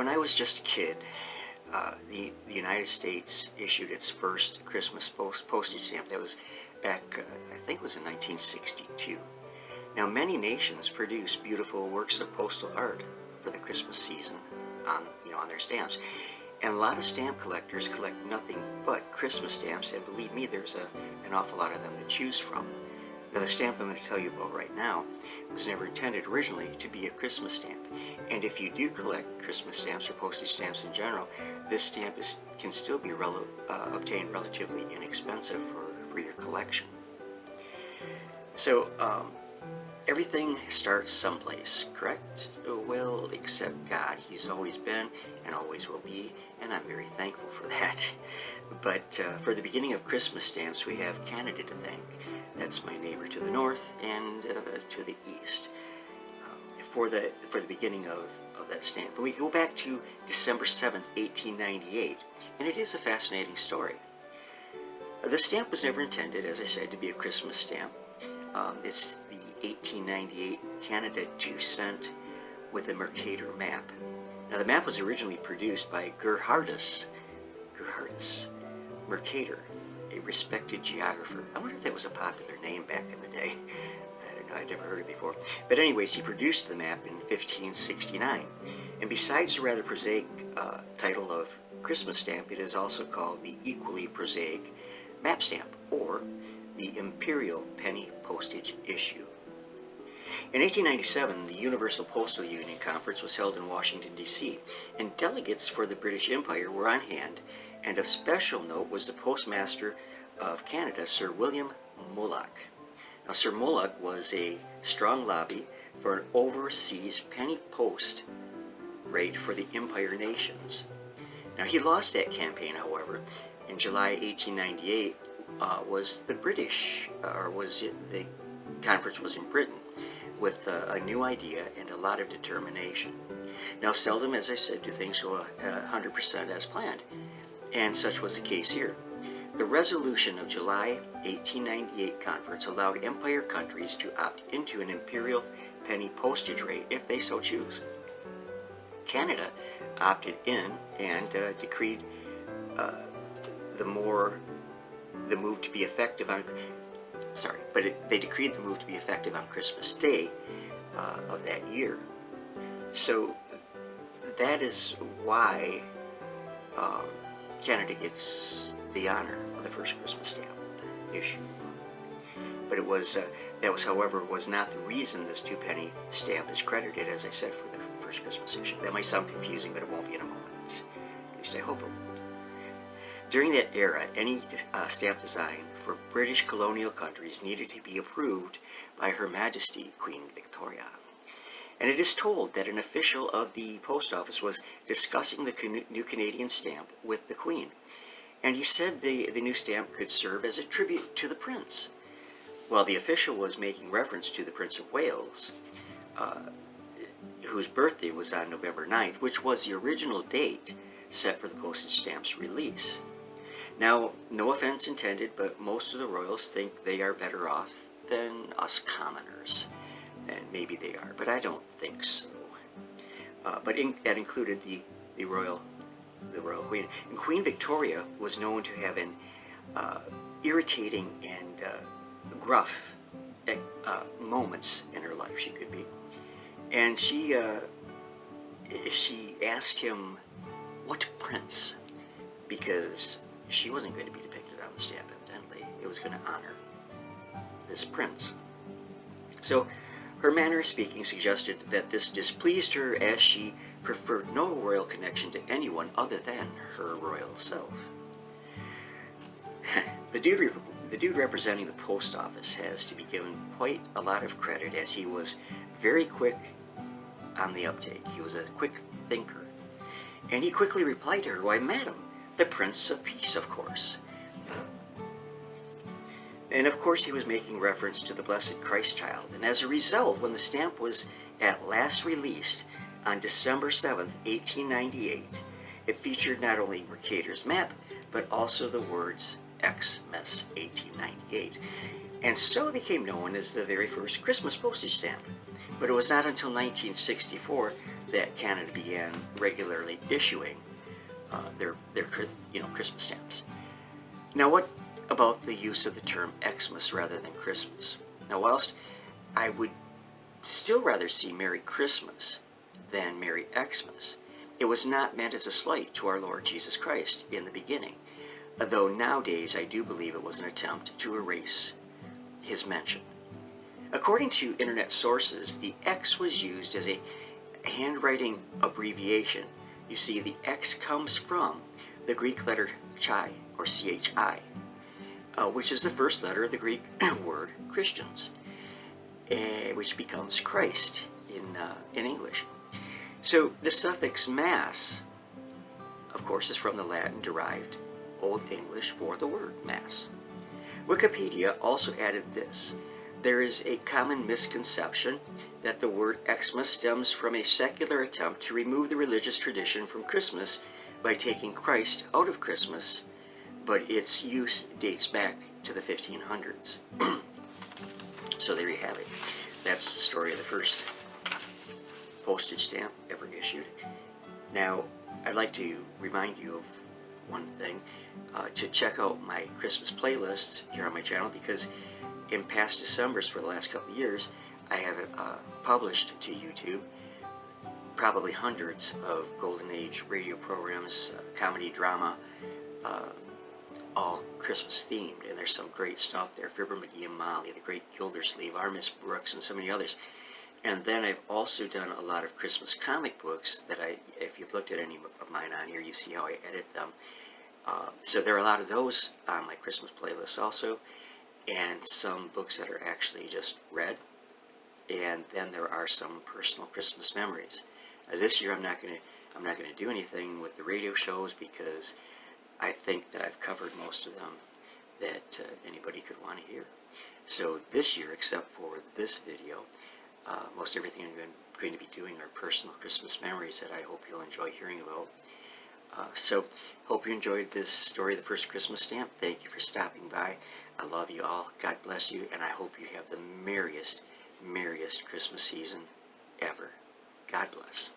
when I was just a kid, the United States issued its first Christmas postage stamp. That was back, I think it was in 1962. Now, many nations produce beautiful works of postal art for the Christmas season on their stamps. And a lot of stamp collectors collect nothing but Christmas stamps, and believe me, there's an awful lot of them to choose from. Now, the stamp I'm going to tell you about right now was never intended originally to be a Christmas stamp. And if you do collect Christmas stamps or postage stamps in general, this stamp can still be obtained relatively inexpensive for your collection. So, everything starts someplace, correct? Well, except God. He's always been and always will be, and I'm very thankful for that. But for the beginning of Christmas stamps, we have Canada to thank. That's my neighbor to the north and to the east for the beginning of that stamp. But we go back to December 7th, 1898, and it is a fascinating story. The stamp was never intended, as I said, to be a Christmas stamp. It's the 1898 Canada 2-cent with a Mercator map. Now, the map was originally produced by Gerhardus Mercator, a respected geographer. I wonder if that was a popular name back in the day. I don't know, I'd never heard it before. But anyways, he produced the map in 1569. And besides the rather prosaic title of Christmas stamp, it is also called the equally prosaic map stamp, or the Imperial Penny Postage Issue. In 1897, the Universal Postal Union Conference was held in Washington, D.C., and delegates for the British Empire were on hand, and of special note was the Postmaster of Canada, Sir William Mullock. Now, Sir Mullock was a strong lobby for an overseas penny post rate for the Empire nations. Now, he lost that campaign, however. In July 1898 the conference was in Britain with a new idea and a lot of determination. Now, seldom, as I said, do things go 100% as planned, and such was the case here. The resolution of July 1898 conference allowed empire countries to opt into an imperial penny postage rate if they so choose. Canada opted in and decreed the move to be effective on Christmas Day of that year. So that is why Canada gets the honor of the first Christmas stamp issue. But however, was not the reason this 2-penny stamp is credited, as I said, for the first Christmas issue. That might sound confusing, but it won't be in a moment. At least I hope it won't. During that era, any stamp design for British colonial countries needed to be approved by Her Majesty Queen Victoria. And it is told that an official of the post office was discussing the new Canadian stamp with the Queen. And he said the new stamp could serve as a tribute to the Prince. While the official was making reference to the Prince of Wales, whose birthday was on November 9th, which was the original date set for the postage stamp's release. Now, no offense intended, but most of the royals think they are better off than us commoners. And maybe they are, but I don't think so. That included the royal queen. And Queen Victoria was known to have an irritating and gruff moments in her life. She could be, and she asked him, "What prince?" Because she wasn't going to be depicted on the stamp. Evidently, it was going to honor this prince. So, her manner of speaking suggested that this displeased her, as she preferred no royal connection to anyone other than her royal self. The dude representing the post office has to be given quite a lot of credit, as he was very quick on the uptake. He was a quick thinker. And he quickly replied to her, "Why, madam, the Prince of Peace, of course." And of course he was making reference to the Blessed Christ Child. And as a result, when the stamp was at last released on December 7th, 1898, it featured not only Mercator's map, but also the words Xmas 1898. And so it became known as the very first Christmas postage stamp. But it was not until 1964 that Canada began regularly issuing their Christmas stamps. Now, what about the use of the term Xmas rather than Christmas? Now, whilst I would still rather see Merry Christmas than Merry Xmas, it was not meant as a slight to our Lord Jesus Christ in the beginning, though nowadays I do believe it was an attempt to erase his mention. According to internet sources, the X was used as a handwriting abbreviation. You see, the X comes from the Greek letter chi, or chi, which is the first letter of the Greek word Christians, which becomes Christ in English. So the suffix Mass, of course, is from the Latin derived Old English for the word Mass. Wikipedia also added this: there is a common misconception that the word Xmas stems from a secular attempt to remove the religious tradition from Christmas by taking Christ out of Christmas, but its use dates back to the 1500s. So there you have it. That's the story of the first postage stamp ever issued. Now, I'd like to remind you of one thing, to check out my Christmas playlists here on my channel, because in past Decembers for the last couple of years, I have published to YouTube probably hundreds of Golden Age radio programs, comedy, drama, all Christmas themed, and there's some great stuff there. Fibber McGee and Molly, The Great Gildersleeve, R. Miss Brooks, and so many others. And then I've also done a lot of Christmas comic books that if you've looked at any of mine on here, you see how I edit them. So there are a lot of those on my Christmas playlists also, and some books that are actually just read. And then there are some personal Christmas memories. This year I'm not going to do anything with the radio shows, because I think that I've covered most of them that anybody could want to hear. So this year, except for this video, most everything I'm going to be doing are personal Christmas memories that I hope you'll enjoy hearing about. So, hope you enjoyed this story, The First Christmas Stamp. Thank you for stopping by. I love you all. God bless you, and I hope you have the merriest Christmas season ever. God bless.